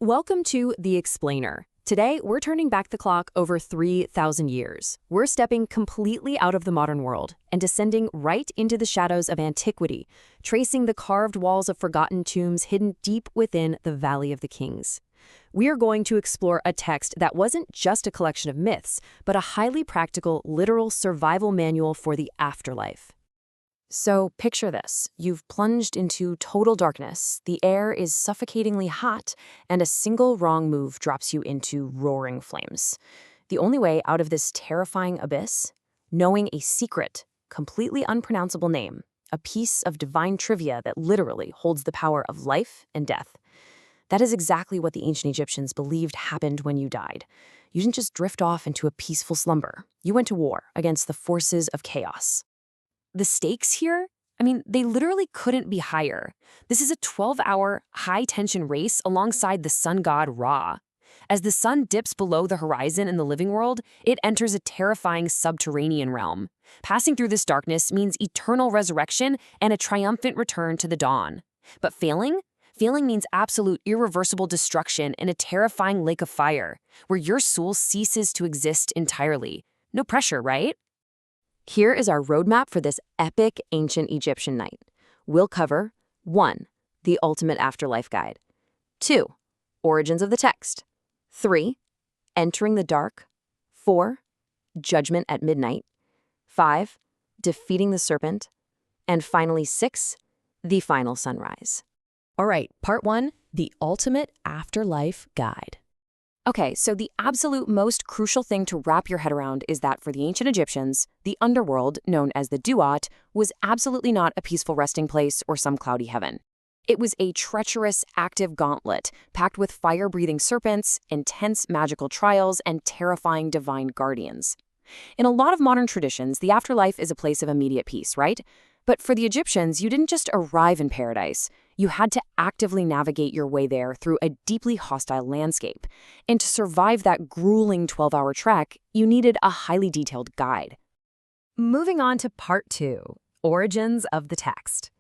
Welcome to The Explainer. Today, we're turning back the clock over 3,000 years. We're stepping completely out of the modern world and descending right into the shadows of antiquity, tracing the carved walls of forgotten tombs hidden deep within the Valley of the Kings. We are going to explore a text that wasn't just a collection of myths, but a highly practical, literal survival manual for the afterlife. So picture this. You've plunged into total darkness, the air is suffocatingly hot, and a single wrong move drops you into roaring flames. The only way out of this terrifying abyss? Knowing a secret, completely unpronounceable name, a piece of divine trivia that literally holds the power of life and death. That is exactly what the ancient Egyptians believed happened when you died. You didn't just drift off into a peaceful slumber. You went to war against the forces of chaos. The stakes here? They literally couldn't be higher. This is a 12-hour, high-tension race alongside the sun god Ra. As the sun dips below the horizon in the living world, it enters a terrifying subterranean realm. Passing through this darkness means eternal resurrection and a triumphant return to the dawn. But failing? Failing means absolute, irreversible destruction in a terrifying lake of fire, where your soul ceases to exist entirely. No pressure, right? Here is our roadmap for this epic ancient Egyptian night. We'll cover 1. The Ultimate Afterlife Guide. 2. Origins of the text. 3. Entering the dark. 4. Judgment at midnight. 5. Defeating the serpent. And finally 6. The final sunrise. All right, part 1, the Ultimate Afterlife Guide. Okay, so the absolute most crucial thing to wrap your head around is that for the ancient Egyptians, the underworld, known as the Duat, was absolutely not a peaceful resting place or some cloudy heaven. It was a treacherous, active gauntlet, packed with fire-breathing serpents, intense magical trials, and terrifying divine guardians. In a lot of modern traditions, the afterlife is a place of immediate peace, right? But for the Egyptians, you didn't just arrive in paradise. You had to actively navigate your way there through a deeply hostile landscape. And to survive that grueling 12-hour trek, you needed a highly detailed guide. Moving on to part 2, origins of the text.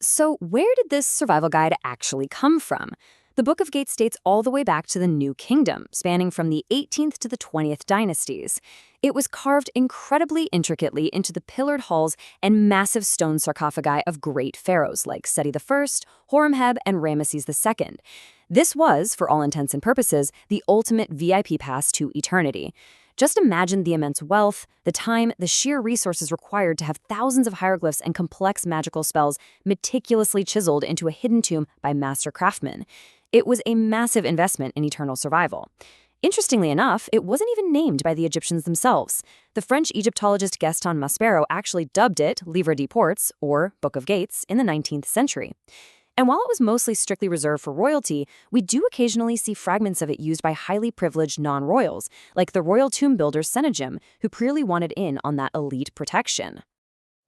So where did this survival guide actually come from? The Book of Gates dates all the way back to the New Kingdom, spanning from the 18th to the 20th dynasties. It was carved incredibly intricately into the pillared halls and massive stone sarcophagi of great pharaohs like Seti I, Horemheb, and Ramesses II. This was, for all intents and purposes, the ultimate VIP pass to eternity. Just imagine the immense wealth, the time, the sheer resources required to have thousands of hieroglyphs and complex magical spells meticulously chiseled into a hidden tomb by master craftsmen. It was a massive investment in eternal survival. Interestingly enough, it wasn't even named by the Egyptians themselves. The French Egyptologist Gaston Maspero actually dubbed it Livre des Portes, or Book of Gates, in the 19th century. And while it was mostly strictly reserved for royalty, we do occasionally see fragments of it used by highly privileged non-royals, like the royal tomb builder Sennacherib, who clearly wanted in on that elite protection.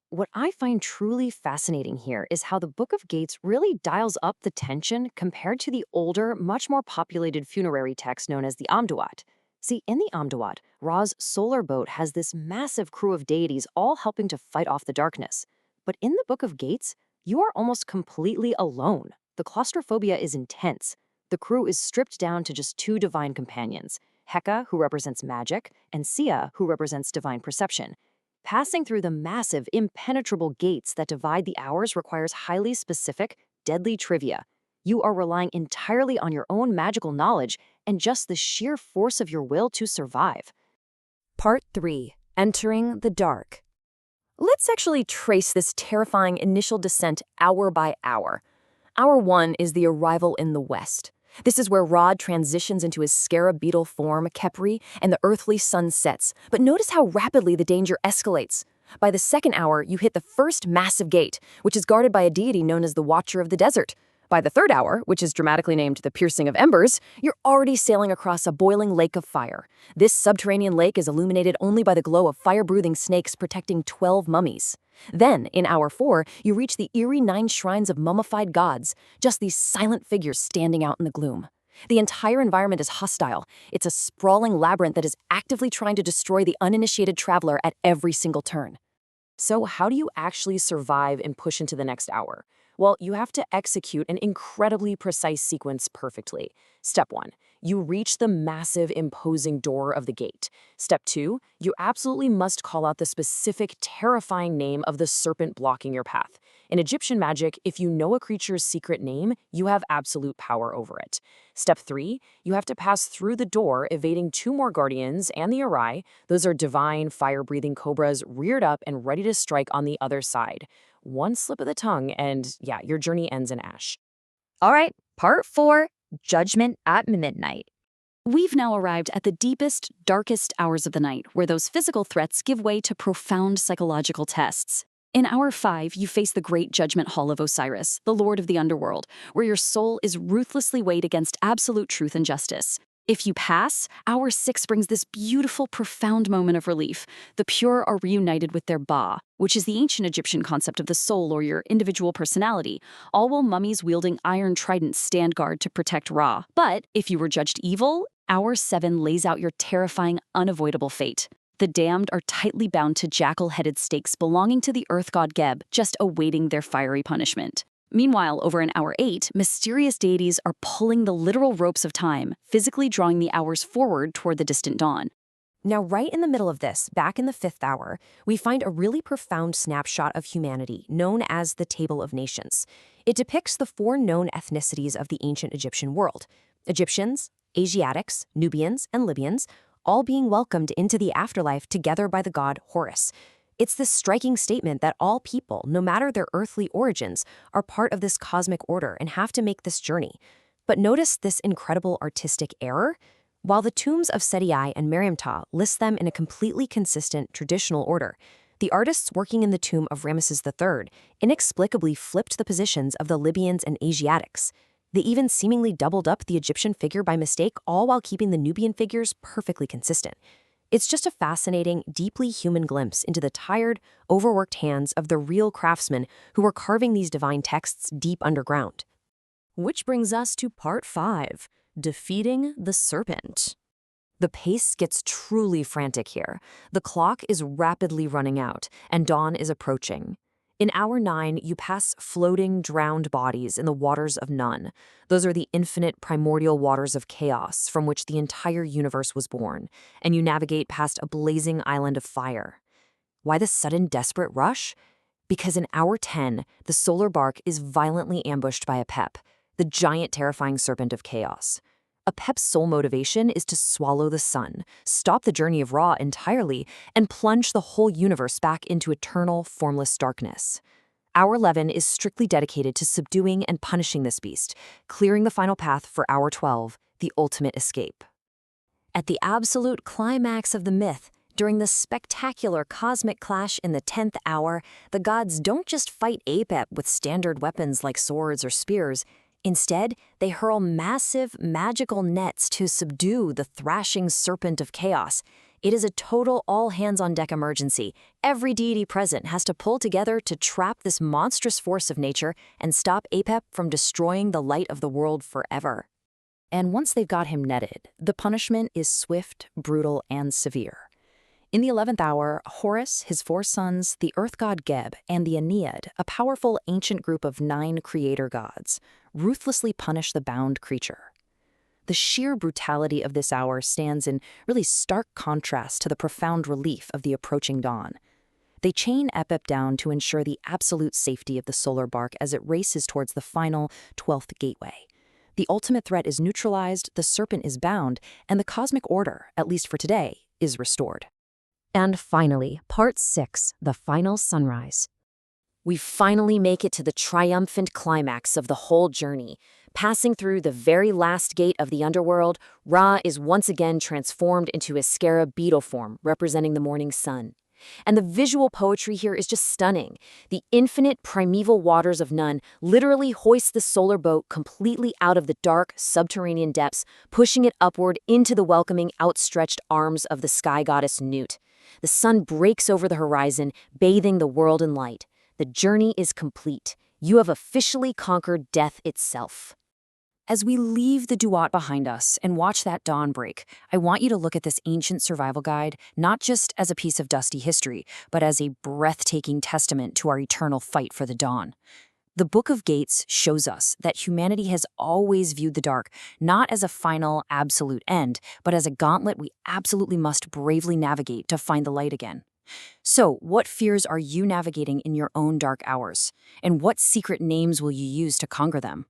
What I find truly fascinating here is how the Book of Gates really dials up the tension compared to the older, much more populated funerary text known as the Amduat. See, in the Amduat, Ra's solar boat has this massive crew of deities all helping to fight off the darkness. But in the Book of Gates, you are almost completely alone. The claustrophobia is intense. The crew is stripped down to just 2 divine companions, Heka, who represents magic, and Sia, who represents divine perception. Passing through the massive, impenetrable gates that divide the hours requires highly specific, deadly trivia. You are relying entirely on your own magical knowledge and just the sheer force of your will to survive. Part 3. Entering the Dark. Let's actually trace this terrifying initial descent hour by hour. Hour 1 is the arrival in the west. This is where Ra transitions into his scarab beetle form, Khepri, and the earthly sun sets. But notice how rapidly the danger escalates. By the second hour, you hit the first massive gate, which is guarded by a deity known as the Watcher of the Desert. By the third hour, which is dramatically named the Piercing of Embers, you're already sailing across a boiling lake of fire. This subterranean lake is illuminated only by the glow of fire-breathing snakes protecting 12 mummies. Then, in hour 4, you reach the eerie 9 shrines of mummified gods, just these silent figures standing out in the gloom. The entire environment is hostile. It's a sprawling labyrinth that is actively trying to destroy the uninitiated traveler at every single turn. So how do you actually survive and push into the next hour? Well, you have to execute an incredibly precise sequence perfectly. Step 1. You reach the massive, imposing door of the gate. Step 2. You absolutely must call out the specific, terrifying name of the serpent blocking your path. In Egyptian magic, if you know a creature's secret name, you have absolute power over it. Step 3. You have to pass through the door, evading 2 more guardians and the Arai. Those are divine, fire-breathing cobras reared up and ready to strike on the other side. One slip of the tongue, and yeah, your journey ends in ash. All right, part 4, Judgment at Midnight. We've now arrived at the deepest, darkest hours of the night, where those physical threats give way to profound psychological tests. In Hour 5, you face the Great Judgment Hall of Osiris, the Lord of the Underworld, where your soul is ruthlessly weighed against absolute truth and justice. If you pass, Hour 6 brings this beautiful, profound moment of relief. The pure are reunited with their Ba, which is the ancient Egyptian concept of the soul or your individual personality, all while mummies wielding iron tridents stand guard to protect Ra. But if you were judged evil, Hour 7 lays out your terrifying, unavoidable fate. The damned are tightly bound to jackal-headed stakes belonging to the earth god Geb, just awaiting their fiery punishment. Meanwhile, over in Hour 8, mysterious deities are pulling the literal ropes of time, physically drawing the hours forward toward the distant dawn. Now, right in the middle of this, back in the 5th hour, we find a really profound snapshot of humanity known as the Table of Nations. It depicts the 4 known ethnicities of the ancient Egyptian world: Egyptians, Asiatics, Nubians, and Libyans, all being welcomed into the afterlife together by the god Horus. It's this striking statement that all people, no matter their earthly origins, are part of this cosmic order and have to make this journey. But notice this incredible artistic error. While the tombs of Seti and Mariamta list them in a completely consistent traditional order, the artists working in the tomb of Ramesses III inexplicably flipped the positions of the Libyans and Asiatics. They even seemingly doubled up the Egyptian figure by mistake, all while keeping the Nubian figures perfectly consistent. It's just a fascinating, deeply human glimpse into the tired, overworked hands of the real craftsmen who were carving these divine texts deep underground. Which brings us to part 5, defeating the serpent. The pace gets truly frantic here. The clock is rapidly running out, and dawn is approaching. In Hour 9, you pass floating, drowned bodies in the waters of none. Those are the infinite primordial waters of chaos from which the entire universe was born, and you navigate past a blazing island of fire. Why this sudden desperate rush? Because in Hour 10, the solar bark is violently ambushed by Apep, the giant terrifying serpent of chaos. Apep's sole motivation is to swallow the sun, stop the journey of Ra entirely, and plunge the whole universe back into eternal, formless darkness. Hour 11 is strictly dedicated to subduing and punishing this beast, clearing the final path for Hour 12, the ultimate escape. At the absolute climax of the myth, during the spectacular cosmic clash in the 10th hour, the gods don't just fight Apep with standard weapons like swords or spears. Instead, they hurl massive, magical nets to subdue the thrashing serpent of chaos. It is a total all-hands-on-deck emergency. Every deity present has to pull together to trap this monstrous force of nature and stop Apep from destroying the light of the world forever. And once they've got him netted, the punishment is swift, brutal, and severe. In the 11th hour, Horus, his 4 sons, the earth god Geb, and the Ennead, a powerful ancient group of 9 creator gods, ruthlessly punish the bound creature. The sheer brutality of this hour stands in really stark contrast to the profound relief of the approaching dawn. They chain Apep down to ensure the absolute safety of the solar bark as it races towards the final 12th gateway. The ultimate threat is neutralized, the serpent is bound, and the cosmic order, at least for today, is restored. And finally, part 6, the final sunrise. We finally make it to the triumphant climax of the whole journey. Passing through the very last gate of the underworld, Ra is once again transformed into a scarab beetle form, representing the morning sun. And the visual poetry here is just stunning. The infinite primeval waters of Nun literally hoist the solar boat completely out of the dark, subterranean depths, pushing it upward into the welcoming, outstretched arms of the sky goddess Nut. The sun breaks over the horizon, bathing the world in light. The journey is complete. You have officially conquered death itself. As we leave the Duat behind us and watch that dawn break, I want you to look at this ancient survival guide not just as a piece of dusty history, but as a breathtaking testament to our eternal fight for the dawn. The Book of Gates shows us that humanity has always viewed the dark not as a final, absolute end, but as a gauntlet we absolutely must bravely navigate to find the light again. So, what fears are you navigating in your own dark hours? And what secret names will you use to conquer them?